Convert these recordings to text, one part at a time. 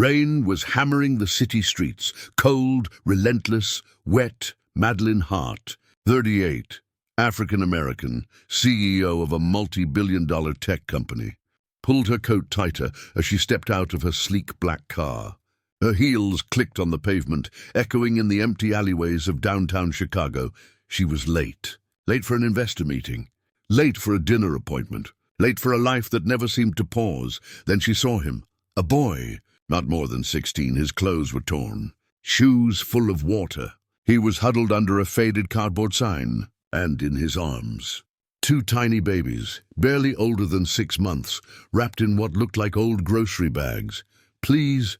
Rain was hammering the city streets, cold, relentless, wet. Madeline Hart, 38, African-American, CEO of a multi-billion-dollar tech company, pulled her coat tighter as she stepped out of her sleek black car. Her heels clicked on the pavement, echoing in the empty alleyways of downtown Chicago. She was late. Late for an investor meeting. Late for a dinner appointment. Late for a life that never seemed to pause. Then she saw him. A boy, not more than 16. His clothes were torn. Shoes full of water. He was huddled under a faded cardboard sign, and in his arms, two tiny babies, barely older than 6 months, wrapped in what looked like old grocery bags. "Please,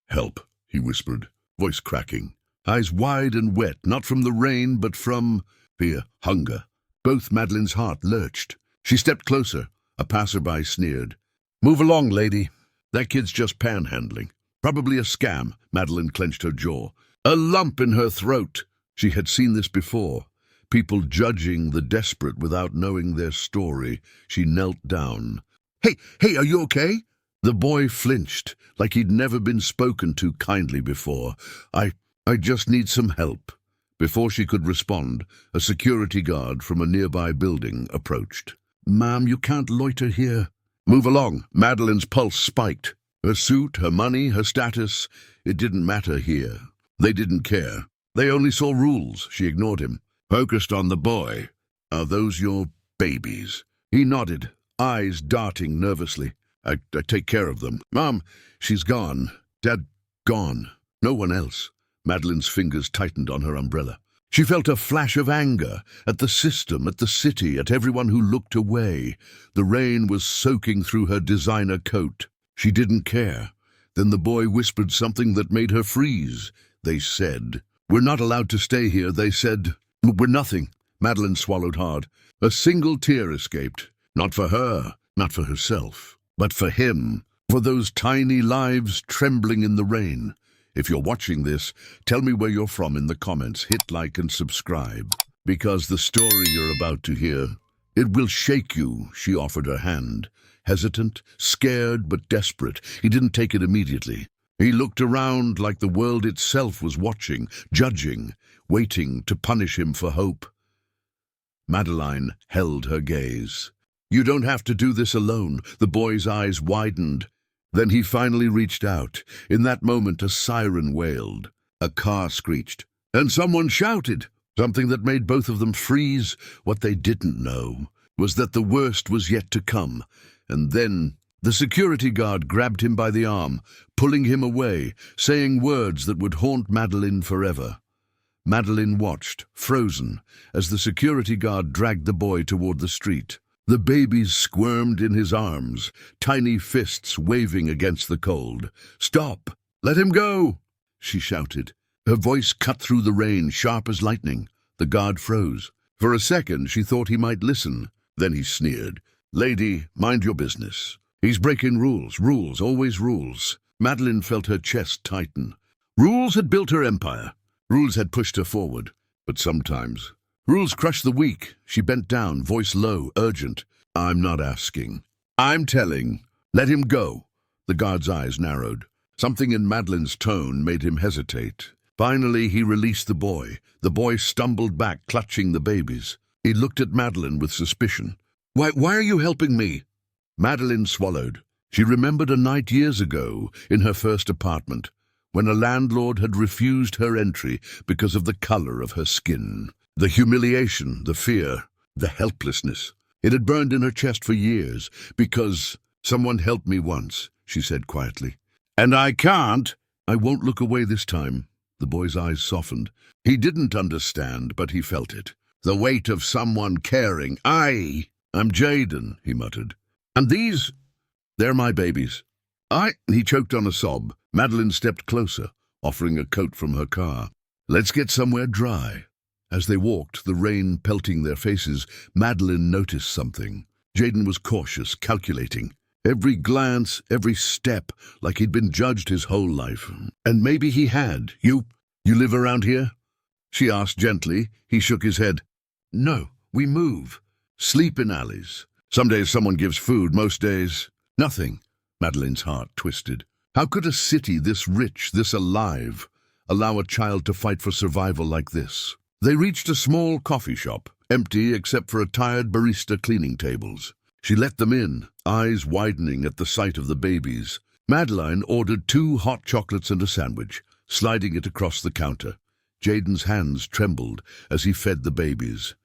help," he whispered, voice cracking, eyes wide and wet, not from the rain, but from fear, hunger. Both Madeline's heart lurched. She stepped closer. A passerby sneered. "Move along, lady. That kid's just panhandling. Probably a scam." Madeline clenched her jaw. A lump in her throat. She had seen this before. People judging the desperate without knowing their story. She knelt down. Hey, are you okay?" The boy flinched, like he'd never been spoken to kindly before. I just need some help." Before she could respond, a security guard from a nearby building approached. "Ma'am, you can't loiter here." "Move along." Madeline's pulse spiked. Her suit, her money, her status, it didn't matter here. They didn't care. They only saw rules. She ignored him, focused on the boy. "Are those your babies?" He nodded, eyes darting nervously. I take care of them." "Mom, she's gone. Dad, gone. No one else." Madeline's fingers tightened on her umbrella. She felt a flash of anger at the system, at the city, at everyone who looked away. The rain was soaking through her designer coat. She didn't care. Then the boy whispered something that made her freeze. They said, "We're not allowed to stay here." They said, "We're nothing." Madeline swallowed hard. A single tear escaped. Not for her, not for herself, but for him, for those tiny lives trembling in the rain. If you're watching this, tell me where you're from in the comments. Hit like and subscribe, because the story you're about to hear, it will shake you. She offered her hand. Hesitant, scared, but desperate. He didn't take it immediately. He looked around like the world itself was watching, judging, waiting to punish him for hope. Madeline held her gaze. "You don't have to do this alone." The boy's eyes widened. Then he finally reached out. In that moment, a siren wailed. A car screeched. And someone shouted. Something that made both of them freeze. What they didn't know was that the worst was yet to come. And then the security guard grabbed him by the arm, pulling him away, saying words that would haunt Madeline forever. Madeline watched, frozen, as the security guard dragged the boy toward the street. The babies squirmed in his arms, tiny fists waving against the cold. "Stop! Let him go!" she shouted. Her voice cut through the rain, sharp as lightning. The guard froze. For a second, she thought he might listen. Then he sneered. "Lady, mind your business. He's breaking rules, always rules." Madeline felt her chest tighten. Rules had built her empire. Rules had pushed her forward. But sometimes rules crush the weak. She bent down, voice low, urgent. "I'm not asking. I'm telling. Let him go." The guard's eyes narrowed. Something in Madeline's tone made him hesitate. Finally, he released the boy. The boy stumbled back, clutching the babies. He looked at Madeline with suspicion. Why are you helping me?" Madeline swallowed. She remembered a night years ago in her first apartment, when a landlord had refused her entry because of the color of her skin. The humiliation, the fear, the helplessness. It had burned in her chest for years. "Because someone helped me once," she said quietly. "And I can't." "I won't look away this time." The boy's eyes softened. He didn't understand, but he felt it. The weight of someone caring. I'm Jaden," he muttered. "And these, they're my babies." He choked on a sob. Madeline stepped closer, offering a coat from her car. "Let's get somewhere dry." As they walked, the rain pelting their faces, Madeline noticed something. Jaden was cautious, calculating. Every glance, every step, like he'd been judged his whole life. And maybe he had. You live around here?" she asked gently. He shook his head. "No, we move. Sleep in alleys. Some days someone gives food, most days, nothing." Madeline's heart twisted. How could a city this rich, this alive, allow a child to fight for survival like this? They reached a small coffee shop, empty except for a tired barista cleaning tables. She let them in, eyes widening at the sight of the babies. Madeline ordered 2 hot chocolates and a sandwich, sliding it across the counter. Jaden's hands trembled as he fed the babies.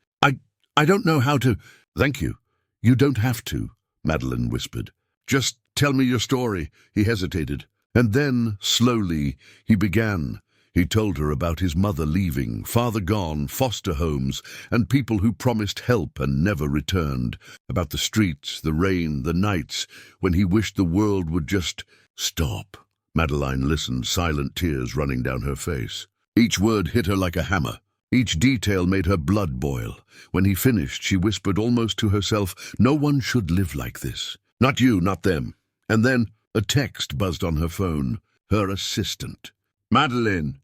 I don't know how to—" "Thank you. You don't have to," Madeline whispered. "Just tell me your story." He hesitated. And then, slowly, he began. He told her about his mother leaving, father gone, foster homes, and people who promised help and never returned. About the streets, the rain, the nights, when he wished the world would just stop. Madeline listened, silent tears running down her face. Each word hit her like a hammer. Each detail made her blood boil. When he finished, she whispered almost to herself, "No one should live like this. Not you, not them." And then a text buzzed on her phone. Her assistant. "Madeline,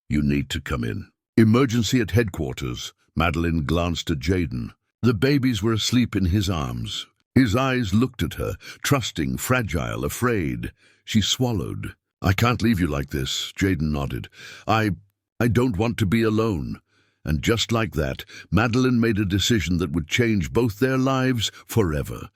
you need to come in." Emergency at headquarters. Madeline glanced at Jaden. The babies were asleep in his arms. His eyes looked at her, trusting, fragile, afraid. She swallowed. "I can't leave you like this," Jaden nodded. I don't want to be alone." And just like that, Madeline made a decision that would change both their lives forever.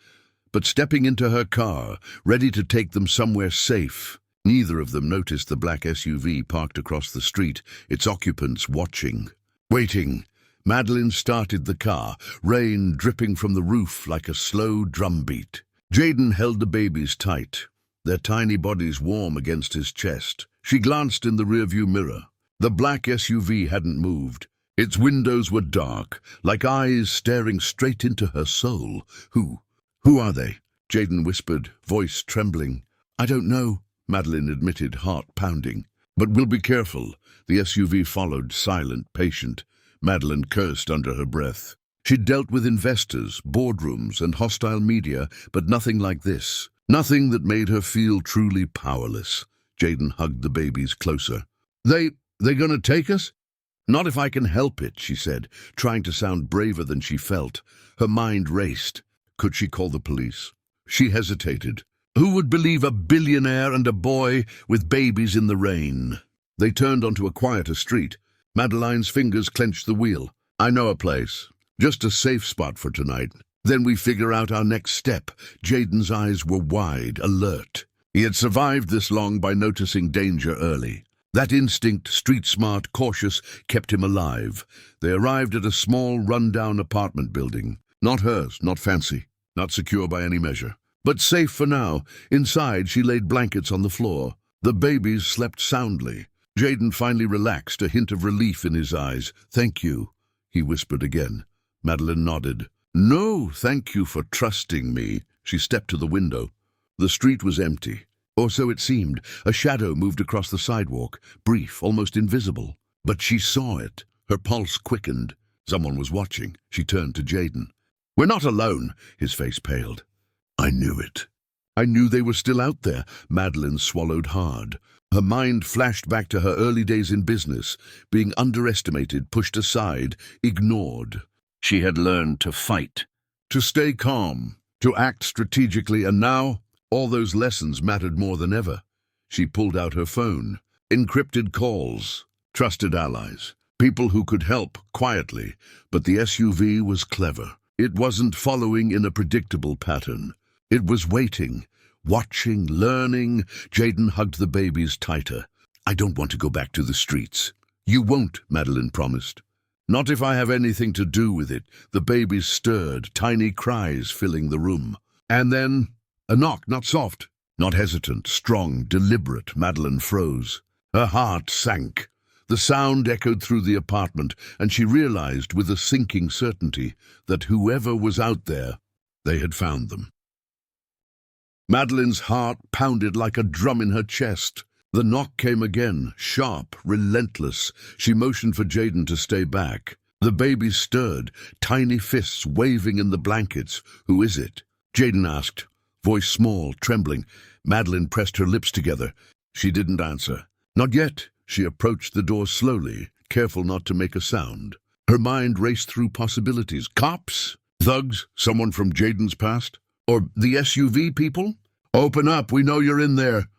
But stepping into her car, ready to take them somewhere safe, neither of them noticed the black SUV parked across the street, its occupants watching. Waiting. Madeline started the car, rain dripping from the roof like a slow drumbeat. Jaden held the babies tight, their tiny bodies warm against his chest. She glanced in the rearview mirror. The black SUV hadn't moved. Its windows were dark, like eyes staring straight into her soul. Who are they?" Jaden whispered, voice trembling. "I don't know," Madeline admitted, heart pounding. "But we'll be careful." The SUV followed, silent, patient. Madeline cursed under her breath. She'd dealt with investors, boardrooms, and hostile media, but nothing like this. Nothing that made her feel truly powerless. Jaden hugged the babies closer. They gonna take us?" "Not if I can help it," she said, trying to sound braver than she felt. Her mind raced. Could she call the police? She hesitated. Who would believe a billionaire and a boy with babies in the rain? They turned onto a quieter street. Madeline's fingers clenched the wheel. "I know a place. Just a safe spot for tonight. Then we figure out our next step." Jaden's eyes were wide, alert. He had survived this long by noticing danger early. That instinct, street-smart, cautious, kept him alive. They arrived at a small, run-down apartment building. Not hers, not fancy, not secure by any measure. But safe for now. Inside, she laid blankets on the floor. The babies slept soundly. Jaden finally relaxed, a hint of relief in his eyes. "Thank you," he whispered again. Madeline nodded. "No, thank you for trusting me." She stepped to the window. The street was empty. Or so it seemed. A shadow moved across the sidewalk, brief, almost invisible. But she saw it. Her pulse quickened. Someone was watching. She turned to Jaden. "We're not alone." His face paled. "I knew it. I knew they were still out there." Madeline swallowed hard. Her mind flashed back to her early days in business, being underestimated, pushed aside, ignored. She had learned to fight, to stay calm, to act strategically, and now all those lessons mattered more than ever. She pulled out her phone. Encrypted calls, trusted allies, people who could help quietly, but the SUV was clever. It wasn't following in a predictable pattern. It was waiting, watching, learning. Jaden hugged the babies tighter. "I don't want to go back to the streets." "You won't," Madeline promised. "Not if I have anything to do with it." The babies stirred, tiny cries filling the room. And then a knock, not soft, not hesitant, strong, deliberate. Madeline froze. Her heart sank. The sound echoed through the apartment, and she realized with a sinking certainty that whoever was out there, they had found them. Madeline's heart pounded like a drum in her chest. The knock came again, sharp, relentless. She motioned for Jaden to stay back. The babies stirred, tiny fists waving in the blankets. "Who is it?" Jaden asked, voice small, trembling. Madeline pressed her lips together. She didn't answer. Not yet. She approached the door slowly, careful not to make a sound. Her mind raced through possibilities. Cops? Thugs? Someone from Jaden's past? Or the SUV people? "Open up, we know you're in there."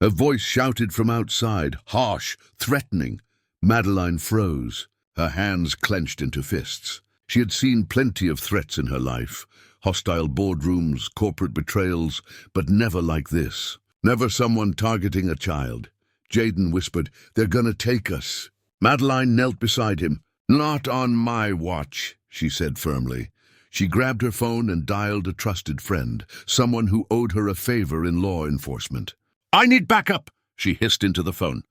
A voice shouted from outside, harsh, threatening. Madeline froze, her hands clenched into fists. She had seen plenty of threats in her life, hostile boardrooms, corporate betrayals, but never like this. Never someone targeting a child. Jaden whispered, "They're gonna take us." Madeline knelt beside him. "Not on my watch," she said firmly. She grabbed her phone and dialed a trusted friend, someone who owed her a favor in law enforcement. "I need backup," she hissed into the phone.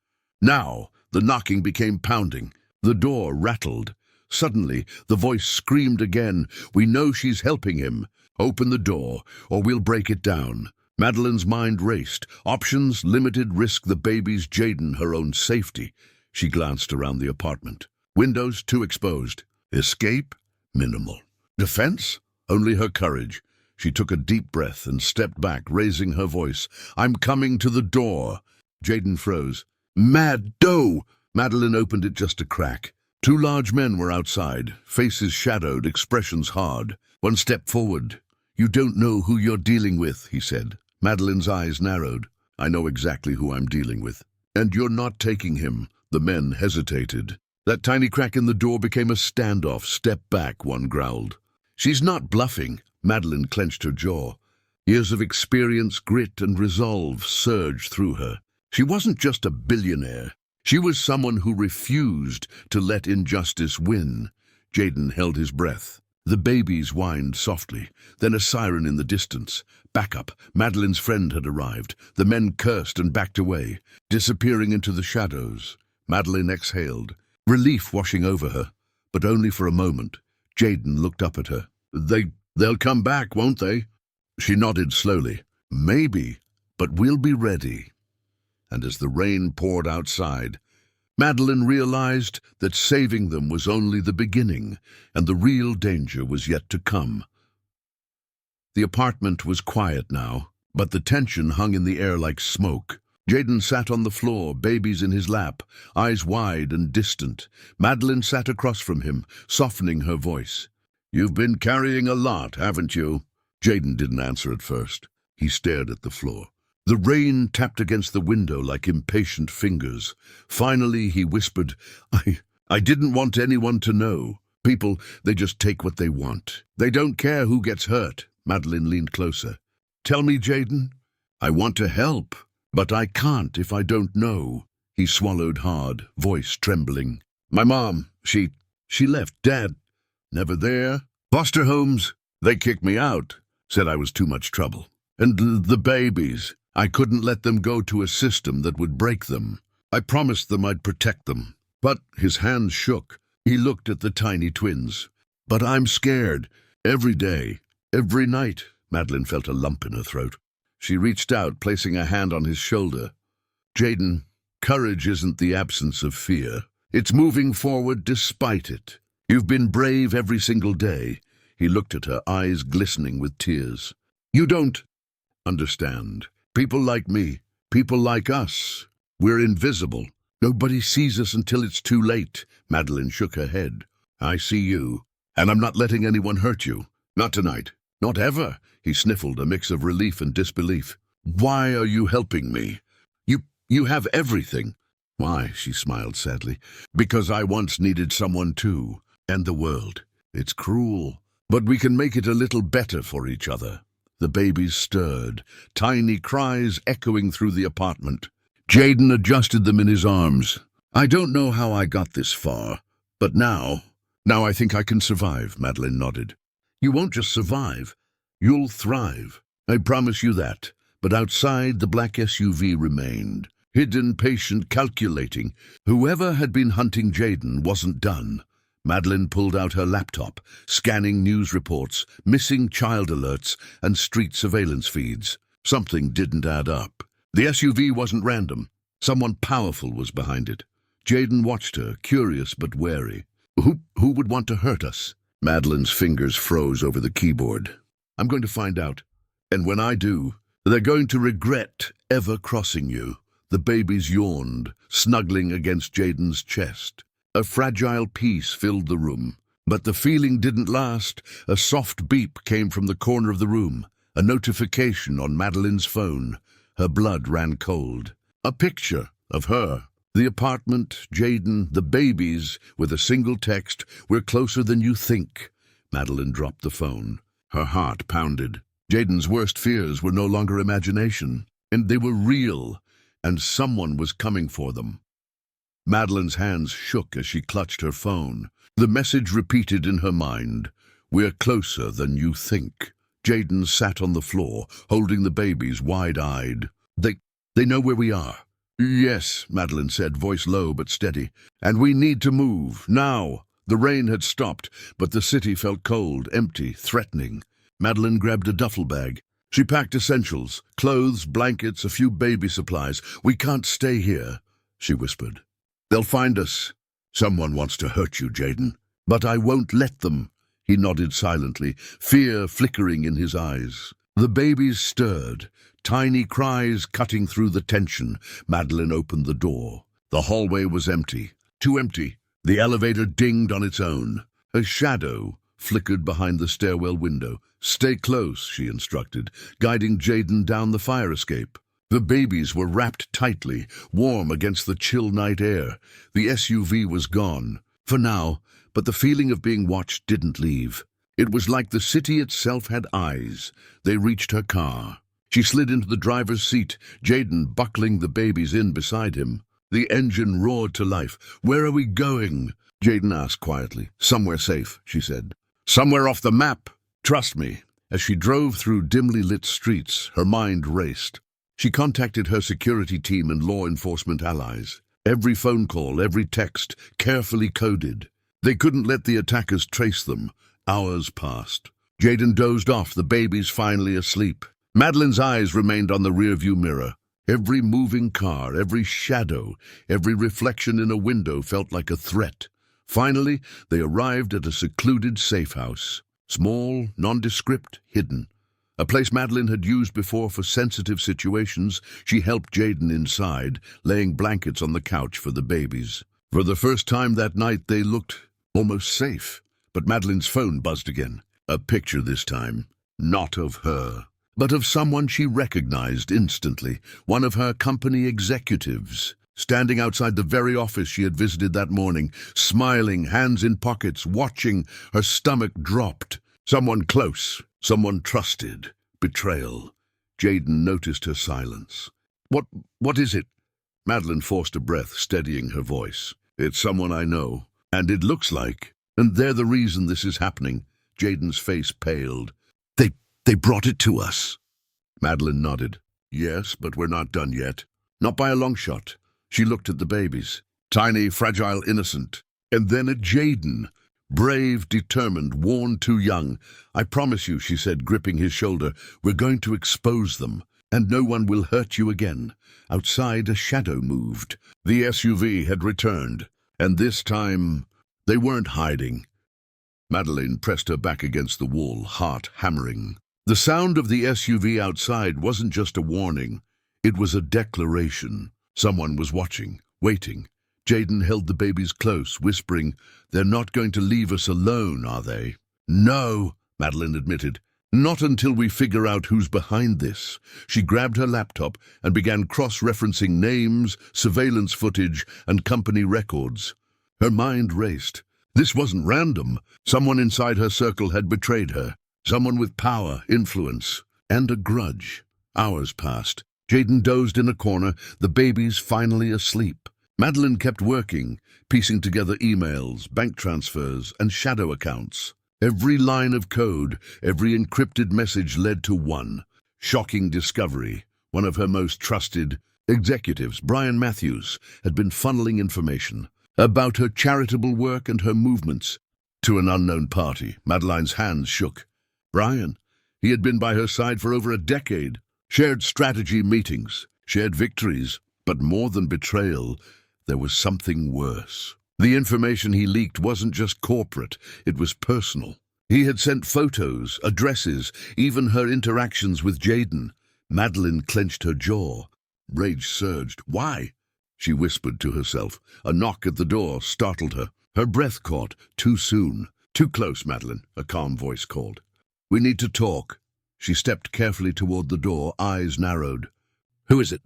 Now, the knocking became pounding. The door rattled. Suddenly, the voice screamed again, "We know she's helping him. Open the door, or we'll break it down." Madeline's mind raced. Options, limited, risk the baby's, Jaden, her own safety. She glanced around the apartment. Windows too exposed. Escape? Minimal. Defense? Only her courage. She took a deep breath and stepped back, raising her voice. "I'm coming to the door." Jaden froze. "Mad doe!" Madeline opened it just a crack. Two large men were outside, faces shadowed, expressions hard. One stepped forward. "You don't know who you're dealing with," he said. Madeline's eyes narrowed. "I know exactly who I'm dealing with. And you're not taking him." The men hesitated. That tiny crack in the door became a standoff. "Step back," one growled. "She's not bluffing." Madeline clenched her jaw. Years of experience, grit, and resolve surged through her. She wasn't just a billionaire. She was someone who refused to let injustice win. Jaden held his breath. The babies whined softly, then a siren in the distance. Backup. Madeline's friend had arrived. The men cursed and backed away, disappearing into the shadows. Madeline exhaled, relief washing over her, but only for a moment. Jaden looked up at her. They'll come back, won't they?" She nodded slowly. "Maybe, but we'll be ready." And as the rain poured outside, Madeline realized that saving them was only the beginning, and the real danger was yet to come. The apartment was quiet now, but the tension hung in the air like smoke. Jaden sat on the floor, babies in his lap, eyes wide and distant. Madeline sat across from him, softening her voice. "You've been carrying a lot, haven't you?" Jaden didn't answer at first. He stared at the floor. The rain tapped against the window like impatient fingers. Finally, he whispered, I didn't want anyone to know. People, they just take what they want. They don't care who gets hurt." Madeline leaned closer. "Tell me, Jaden. I want to help, but I can't if I don't know." He swallowed hard, voice trembling. "My mom, she left. Dad, never there. Foster homes, they kicked me out, said I was too much trouble. And the babies, I couldn't let them go to a system that would break them. I promised them I'd protect them." But his hands shook. He looked at the tiny twins. "But I'm scared. Every day, every night." Madeline felt a lump in her throat. She reached out, placing a hand on his shoulder. "Jaden, courage isn't the absence of fear. It's moving forward despite it. You've been brave every single day." He looked at her, eyes glistening with tears. "You don't understand. People like me, people like us, we're invisible. Nobody sees us until it's too late." Madeline shook her head. "I see you, and I'm not letting anyone hurt you. Not tonight. Not ever." He sniffled, a mix of relief and disbelief. "Why are you helping me? You have everything." "Why?" she smiled sadly. "Because I once needed someone too. And the world. It's cruel, but we can make it a little better for each other." The babies stirred, tiny cries echoing through the apartment. Jaden adjusted them in his arms. "I don't know how I got this far, but now I think I can survive," Madeline nodded. "You won't just survive. You'll thrive. I promise you that." But outside, the black SUV remained, hidden, patient, calculating. Whoever had been hunting Jaden wasn't done. Madeline pulled out her laptop, scanning news reports, missing child alerts, and street surveillance feeds. Something didn't add up. The SUV wasn't random. Someone powerful was behind it. Jaden watched her, curious but wary. Who would want to hurt us?" Madeline's fingers froze over the keyboard. "I'm going to find out. And when I do, they're going to regret ever crossing you." The babies yawned, snuggling against Jaden's chest. A fragile peace filled the room. But the feeling didn't last. A soft beep came from the corner of the room, a notification on Madeline's phone. Her blood ran cold. A picture of her. The apartment, Jaden, the babies, with a single text, "We're closer than you think." Madeline dropped the phone. Her heart pounded. Jaden's worst fears were no longer imagination, and they were real, and someone was coming for them. Madeline's hands shook as she clutched her phone. The message repeated in her mind, "We're closer than you think." Jaden sat on the floor, holding the babies wide-eyed. They know where we are." "Yes," Madeline said, voice low but steady. "And we need to move, now." The rain had stopped, but the city felt cold, empty, threatening. Madeline grabbed a duffel bag. She packed essentials, clothes, blankets, a few baby supplies. "We can't stay here," she whispered. "They'll find us." "Someone wants to hurt you, Jaden." "But I won't let them." He nodded silently, fear flickering in his eyes. The babies stirred, tiny cries cutting through the tension. Madeline opened the door. The hallway was empty, too empty. The elevator dinged on its own. A shadow flickered behind the stairwell window. "Stay close," she instructed, guiding Jaden down the fire escape. The babies were wrapped tightly, warm against the chill night air. The SUV was gone, for now, but the feeling of being watched didn't leave. It was like the city itself had eyes. They reached her car. She slid into the driver's seat, Jaden buckling the babies in beside him. The engine roared to life. "Where are we going?" Jaden asked quietly. "Somewhere safe," she said. "Somewhere off the map. Trust me." As she drove through dimly lit streets, her mind raced. She contacted her security team and law enforcement allies. Every phone call, every text, carefully coded. They couldn't let the attackers trace them. Hours passed. Jaden dozed off, the babies finally asleep. Madeline's eyes remained on the rearview mirror. Every moving car, every shadow, every reflection in a window felt like a threat. Finally, they arrived at a secluded safe house. Small, nondescript, hidden. A place Madeline had used before for sensitive situations. She helped Jaden inside, laying blankets on the couch for the babies. For the first time that night, they looked almost safe. But Madeline's phone buzzed again. A picture this time. Not of her, but of someone she recognized instantly. One of her company executives, standing outside the very office she had visited that morning, smiling, hands in pockets, watching. Her stomach dropped. Someone close, someone trusted. Betrayal. Jaden noticed her silence. What is it?" Madeline forced a breath, steadying her voice. "It's someone I know, and it looks like, and they're the reason this is happening." Jaden's face paled. They brought it to us." Madeline nodded. "Yes, but we're not done yet. Not by a long shot." She looked at the babies. Tiny, fragile, innocent. And then at Jaden. Brave, determined, worn too young. "I promise you," she said, gripping his shoulder, "we're going to expose them, and no one will hurt you again." Outside, a shadow moved. The SUV had returned, and this time they weren't hiding. Madeline pressed her back against the wall, heart hammering. The sound of the SUV outside wasn't just a warning. It was a declaration. Someone was watching, waiting. Jaden held the babies close, whispering, "They're not going to leave us alone, are they?" "No," Madeline admitted. "Not until we figure out who's behind this." She grabbed her laptop and began cross-referencing names, surveillance footage, and company records. Her mind raced. This wasn't random. Someone inside her circle had betrayed her. Someone with power, influence, and a grudge. Hours passed. Jaden dozed in a corner, the babies finally asleep. Madeline kept working, piecing together emails, bank transfers, and shadow accounts. Every line of code, every encrypted message led to one shocking discovery. One of her most trusted executives, Brian Matthews, had been funneling information about her charitable work and her movements to an unknown party. Madeline's hands shook. Brian. He had been by her side for over a decade, shared strategy meetings, shared victories, but more than betrayal, there was something worse. The information he leaked wasn't just corporate, it was personal. He had sent photos, addresses, even her interactions with Jaden. Madeline clenched her jaw. Rage surged. "Why?" she whispered to herself. A knock at the door startled her. Her breath caught. Too soon. "Too close, Madeline," a calm voice called. "We need to talk." She stepped carefully toward the door, eyes narrowed. "Who is it?"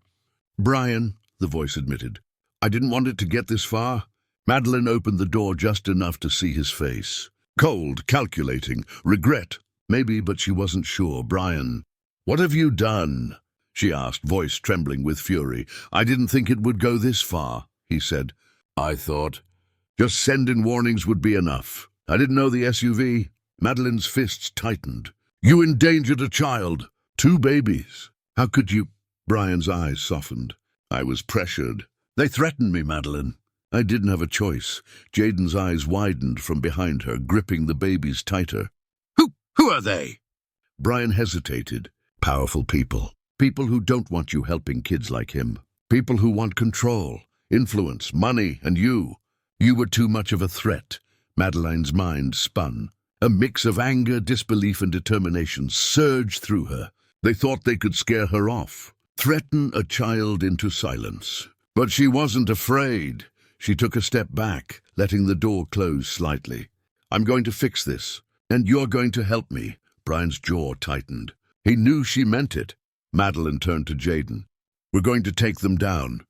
"Brian." the voice admitted. I didn't want it to get this far. Madeline opened the door just enough to see his face. Cold, calculating, regret. Maybe, but she wasn't sure. Brian, what have you done? She asked, voice trembling with fury. I didn't think it would go this far, he said. I thought just sending warnings would be enough. I didn't know the SUV. Madeline's fists tightened. You endangered a child. 2 babies. How could you? Brian's eyes softened. I was pressured. They threatened me, Madeline. I didn't have a choice. Jaden's eyes widened from behind her, gripping the babies tighter. Who are they? Brian hesitated. Powerful people. People who don't want you helping kids like him. People who want control, influence, money, and you. You were too much of a threat. Madeline's mind spun. A mix of anger, disbelief, and determination surged through her. They thought they could scare her off, threaten a child into silence. But she wasn't afraid. She took a step back, letting the door close slightly. I'm going to fix this, and you're going to help me. Brian's jaw tightened. He knew she meant it. Madeline turned to Jaden. We're going to take them down.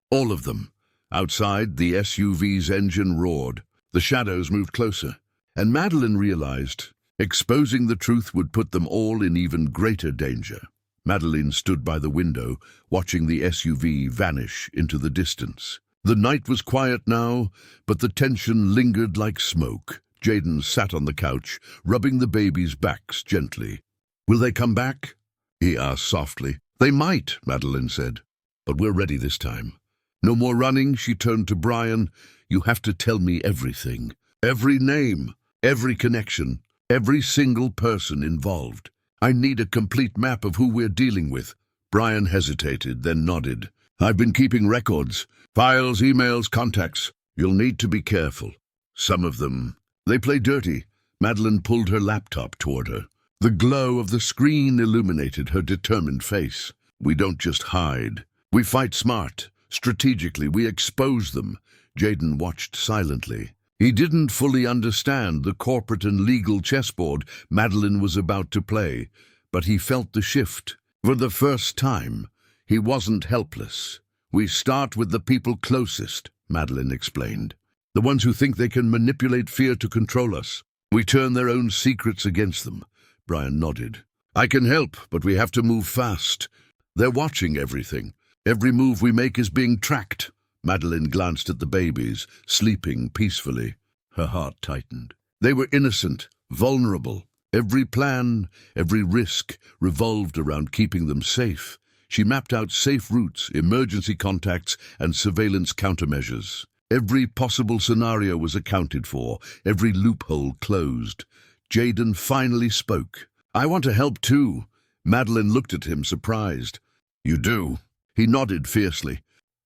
All of them. Outside, the SUV's engine roared. The shadows moved closer, and Madeline realized exposing the truth would put them all in even greater danger. Madeline stood by the window, watching the SUV vanish into the distance. The night was quiet now, but the tension lingered like smoke. Jaden sat on the couch, rubbing the babies' backs gently. Will they come back? He asked softly. They might, Madeline said, but we're ready this time. No more running, she turned to Brian. You have to tell me everything. Every name, every connection, every single person involved. I need a complete map of who we're dealing with. Brian hesitated, then nodded. I've been keeping records. Files, emails, contacts. You'll need to be careful. Some of them. They play dirty. Madeline pulled her laptop toward her. The glow of the screen illuminated her determined face. We don't just hide. We fight smart. Strategically, we expose them. Jaden watched silently. He didn't fully understand the corporate and legal chessboard Madeline was about to play, but he felt the shift. For the first time, he wasn't helpless. We start with the people closest, Madeline explained. The ones who think they can manipulate fear to control us. We turn their own secrets against them. Brian nodded. I can help, but we have to move fast. They're watching everything. Every move we make is being tracked. Madeline glanced at the babies, sleeping peacefully. Her heart tightened. They were innocent, vulnerable. Every plan, every risk revolved around keeping them safe. She mapped out safe routes, emergency contacts, and surveillance countermeasures. Every possible scenario was accounted for, every loophole closed. Jaden finally spoke. I want to help too. Madeline looked at him, surprised. You do? He nodded fiercely.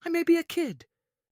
I may be a kid,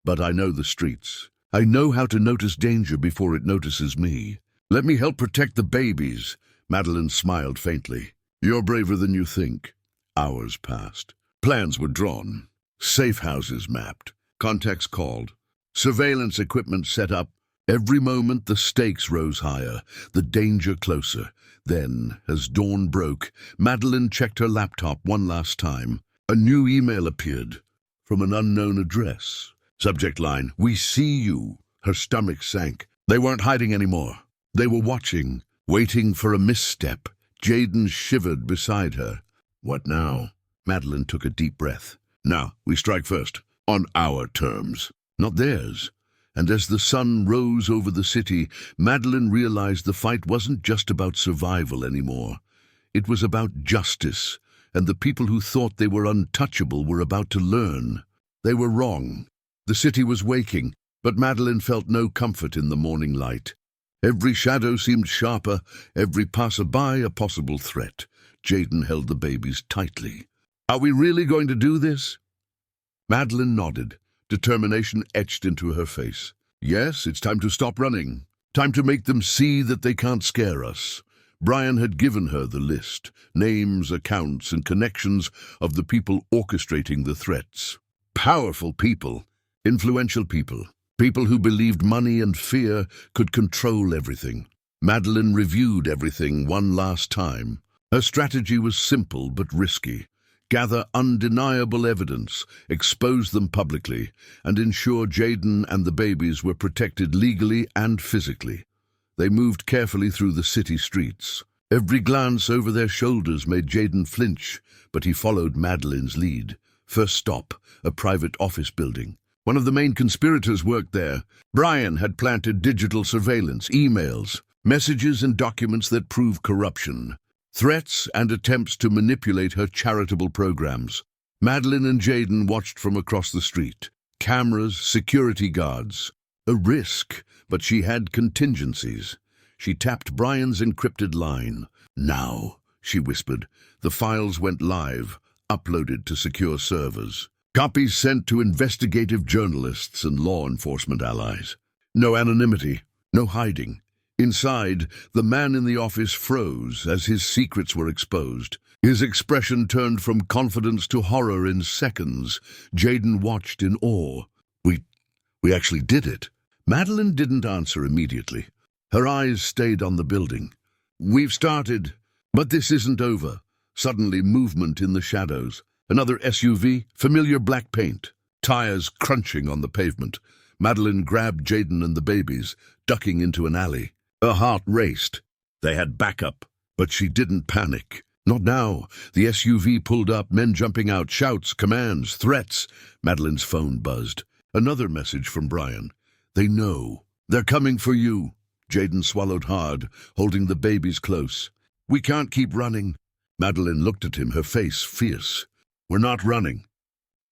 but I know the streets. I know how to notice danger before it notices me. Let me help protect the babies. Madeline smiled faintly. You're braver than you think. Hours passed. Plans were drawn. Safe houses mapped. Contacts called. Surveillance equipment set up. Every moment the stakes rose higher, the danger closer. Then, as dawn broke, Madeline checked her laptop one last time. A new email appeared from an unknown address. Subject line, we see you. Her stomach sank. They weren't hiding anymore. They were watching, waiting for a misstep. Jaden shivered beside her. What now? Madeline took a deep breath. Now, we strike first. On our terms, not theirs. And as the sun rose over the city, Madeline realized the fight wasn't just about survival anymore. It was about justice, and the people who thought they were untouchable were about to learn. They were wrong. The city was waking, but Madeline felt no comfort in the morning light. Every shadow seemed sharper, every passerby a possible threat. Jaden held the babies tightly. Are we really going to do this? Madeline nodded. Determination etched into her face. Yes, it's time to stop running. Time to make them see that they can't scare us. Brian had given her the list, names, accounts, and connections of the people orchestrating the threats. Powerful people, influential people, people who believed money and fear could control everything. Madeline reviewed everything one last time. Her strategy was simple but risky. gather undeniable evidence, expose them publicly, and ensure Jaden and the babies were protected legally and physically. They moved carefully through the city streets. Every glance over their shoulders made Jaden flinch, but he followed Madeline's lead. First stop, a private office building. One of the main conspirators worked there. Brian had planted digital surveillance, emails, messages and documents that prove corruption, threats and attempts to manipulate her charitable programs. Madeline and Jaden watched from across the street. Cameras, security guards. A risk, but she had contingencies. She tapped Brian's encrypted line. "Now," she whispered. The files went live, uploaded to secure servers. Copies sent to investigative journalists and law enforcement allies. No anonymity, no hiding. Inside, the man in the office froze as his secrets were exposed. His expression turned from confidence to horror in seconds. Jaden watched in awe. We actually did it." Madeline didn't answer immediately. Her eyes stayed on the building. "We've started, but this isn't over." Suddenly, movement in the shadows. Another SUV, familiar black paint, tires crunching on the pavement. Madeline grabbed Jaden and the babies, ducking into an alley. Her heart raced. They had backup, but she didn't panic. Not now. The SUV pulled up, men jumping out, shouts, commands, threats. Madeline's phone buzzed. Another message from Brian. "They know. They're coming for you." Jaden swallowed hard, holding the babies close. "We can't keep running." Madeline looked at him, her face fierce. "We're not running.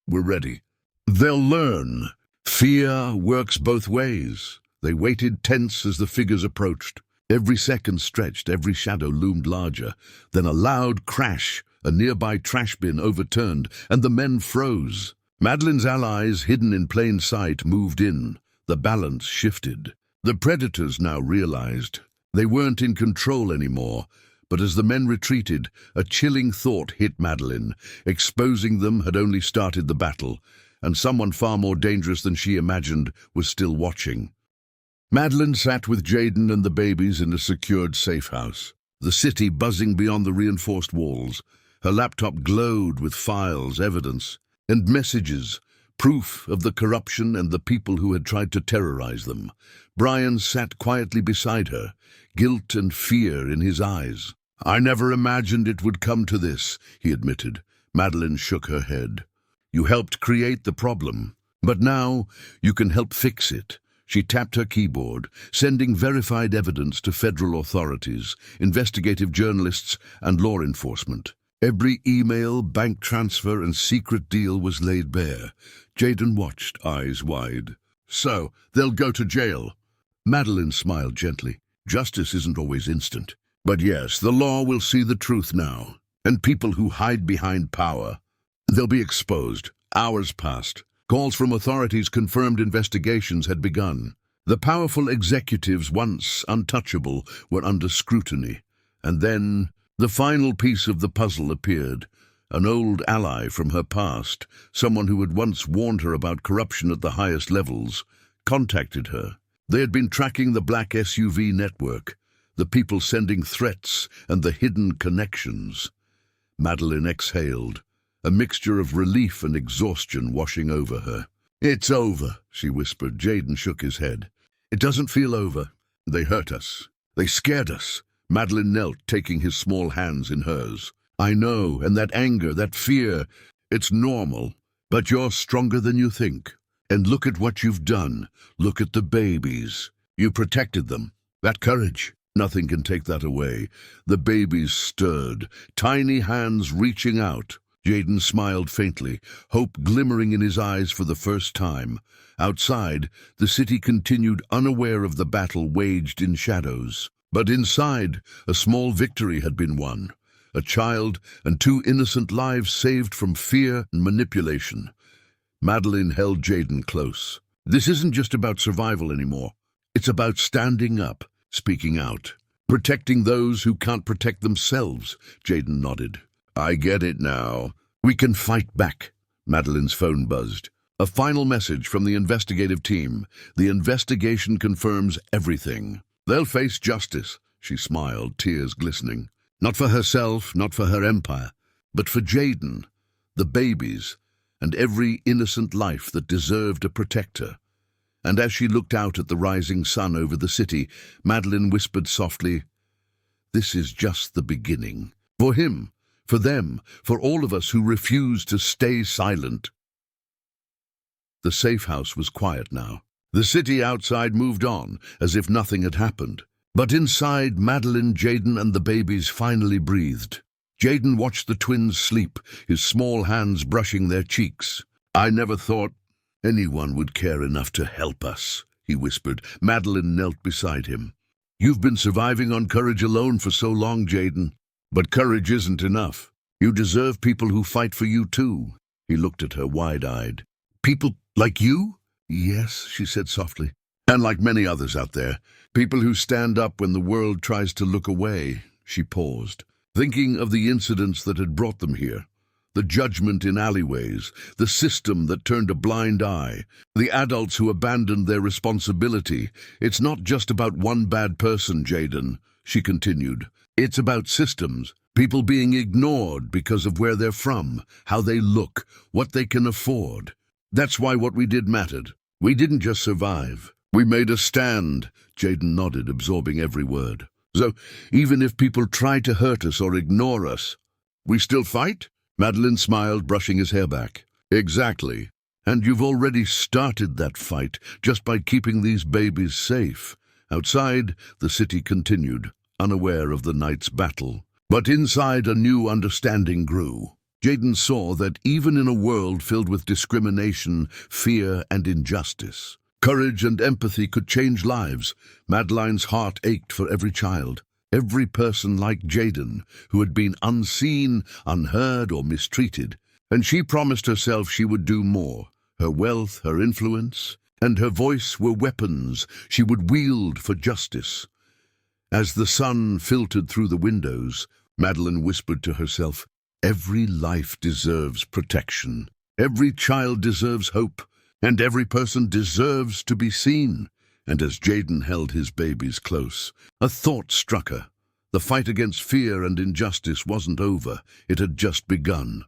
We're ready. They'll learn." Fear works both ways. They waited tense as the figures approached. Every second stretched, every shadow loomed larger. Then a loud crash, a nearby trash bin overturned, and the men froze. Madeline's allies, hidden in plain sight, moved in. The balance shifted. The predators now realized they weren't in control anymore. But as the men retreated, a chilling thought hit Madeline. Exposing them had only started the battle, and someone far more dangerous than she imagined was still watching. Madeline sat with Jaden and the babies in a secured safe house, the city buzzing beyond the reinforced walls. Her laptop glowed with files, evidence, and messages, proof of the corruption and the people who had tried to terrorize them. Brian sat quietly beside her, guilt and fear in his eyes. "I never imagined it would come to this," he admitted. Madeline shook her head. "You helped create the problem, but now you can help fix it." She tapped her keyboard, sending verified evidence to federal authorities, investigative journalists, and law enforcement. Every email, bank transfer, and secret deal was laid bare. Jaden watched, eyes wide. "So, they'll go to jail." Madeline smiled gently. "Justice isn't always instant. But yes, the law will see the truth now. And people who hide behind power, they'll be exposed." Hours passed. Calls from authorities confirmed investigations had begun. The powerful executives, once untouchable, were under scrutiny. And then the final piece of the puzzle appeared. An old ally from her past, someone who had once warned her about corruption at the highest levels, contacted her. They had been tracking the black SUV network, the people sending threats and the hidden connections. Madeline exhaled, a mixture of relief and exhaustion washing over her. "It's over," she whispered. Jaden shook his head. "It doesn't feel over. They hurt us. They scared us." Madeline knelt, taking his small hands in hers. "I know, and that anger, that fear, it's normal. But you're stronger than you think. And look at what you've done. Look at the babies. You protected them. That courage. Nothing can take that away." The babies stirred, tiny hands reaching out. Jaden smiled faintly, hope glimmering in his eyes for the first time. Outside, the city continued unaware of the battle waged in shadows. But inside, a small victory had been won. A child and 2 innocent lives saved from fear and manipulation. Madeline held Jaden close. "This isn't just about survival anymore. It's about standing up, speaking out, protecting those who can't protect themselves." Jaden nodded. "I get it now. We can fight back." Madeline's phone buzzed. A final message from the investigative team. "The investigation confirms everything. They'll face justice." She smiled, tears glistening. Not for herself, not for her empire, but for Jaden. the babies, and every innocent life that deserved a protector. And as she looked out at the rising sun over the city, Madeline whispered softly, "This is just the beginning. For him, for them, for all of us who refuse to stay silent." The safe house was quiet now. The city outside moved on, as if nothing had happened. But inside, Madeline, Jaden, and the babies finally breathed. Jaden watched the twins sleep, his small hands brushing their cheeks. "I never thought anyone would care enough to help us," he whispered. Madeline knelt beside him. "You've been surviving on courage alone for so long, Jaden. But courage isn't enough. You deserve people who fight for you too." He looked at her wide-eyed. "People like you?" "Yes," she said softly. "And like many others out there. People who stand up when the world tries to look away." She paused, thinking of the incidents that had brought them here. The judgment in alleyways, the system that turned a blind eye, the adults who abandoned their responsibility. "It's not just about one bad person, Jaden," she continued. "It's about systems, people being ignored because of where they're from, how they look, what they can afford. That's why what we did mattered. We didn't just survive. We made a stand." Jaden nodded, absorbing every word. "So even if people try to hurt us or ignore us, we still fight?" Madeline smiled, brushing his hair back. "Exactly. And you've already started that fight just by keeping these babies safe." Outside, the city continued, unaware of the night's battle. But inside, a new understanding grew. Jaden saw that even in a world filled with discrimination, fear, and injustice, courage and empathy could change lives. Madeline's heart ached for every child, every person like Jaden, who had been unseen, unheard, or mistreated. And she promised herself she would do more. Her wealth, her influence, and her voice were weapons she would wield for justice. As the sun filtered through the windows, Madeline whispered to herself, "Every life deserves protection. Every child deserves hope. And every person deserves to be seen." And as Jaden held his babies close, a thought struck her. The fight against fear and injustice wasn't over. It had just begun.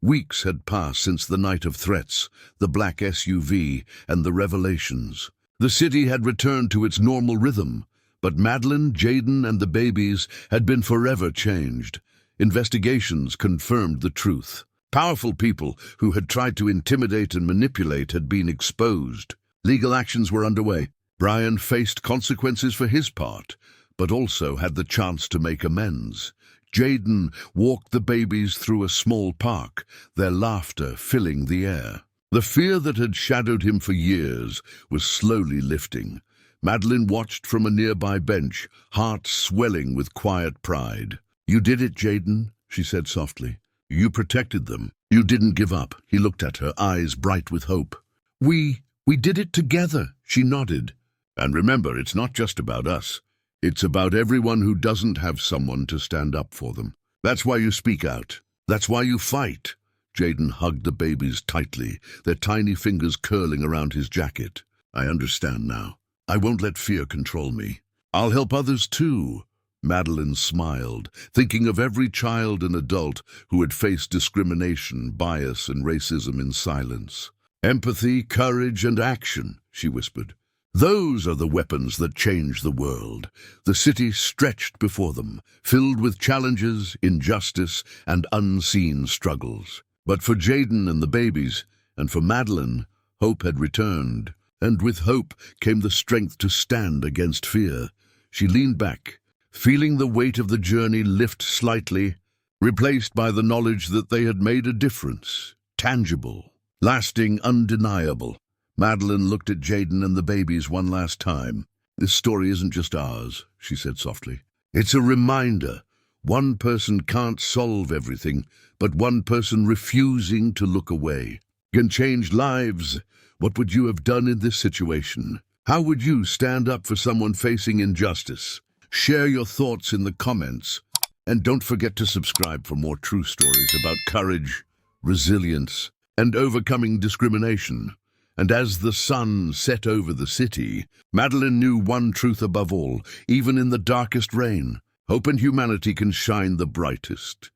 Weeks had passed since the night of threats, the black SUV, and the revelations. The city had returned to its normal rhythm, but Madeline, Jaden, and the babies had been forever changed. Investigations confirmed the truth. Powerful people who had tried to intimidate and manipulate had been exposed. Legal actions were underway. Brian faced consequences for his part, but also had the chance to make amends. Jaden walked the babies through a small park, their laughter filling the air. The fear that had shadowed him for years was slowly lifting. Madeline watched from a nearby bench, heart swelling with quiet pride. "You did it, Jaden," she said softly. "You protected them. You didn't give up." He looked at her, eyes bright with hope. We did it together," she nodded. "And remember, it's not just about us. It's about everyone who doesn't have someone to stand up for them. That's why you speak out. That's why you fight." Jaden hugged the babies tightly, their tiny fingers curling around his jacket. "I understand now. I won't let fear control me. I'll help others too." Madeline smiled, thinking of every child and adult who had faced discrimination, bias, and racism in silence. "Empathy, courage, and action," she whispered. "Those are the weapons that change the world." The city stretched before them, filled with challenges, injustice, and unseen struggles. But for Jaden and the babies, and for Madeline, hope had returned. And with hope came the strength to stand against fear. She leaned back, feeling the weight of the journey lift slightly, replaced by the knowledge that they had made a difference. Tangible, lasting, undeniable. Madeline looked at Jaden and the babies one last time. "This story isn't just ours," she said softly. "It's a reminder. One person can't solve everything, but one person refusing to look away can change lives. What would you have done in this situation? How would you stand up for someone facing injustice? Share your thoughts in the comments. And don't forget to subscribe for more true stories about courage, resilience, and overcoming discrimination." And as the sun set over the city, Madeline knew one truth above all, even in the darkest rain: hope and humanity can shine the brightest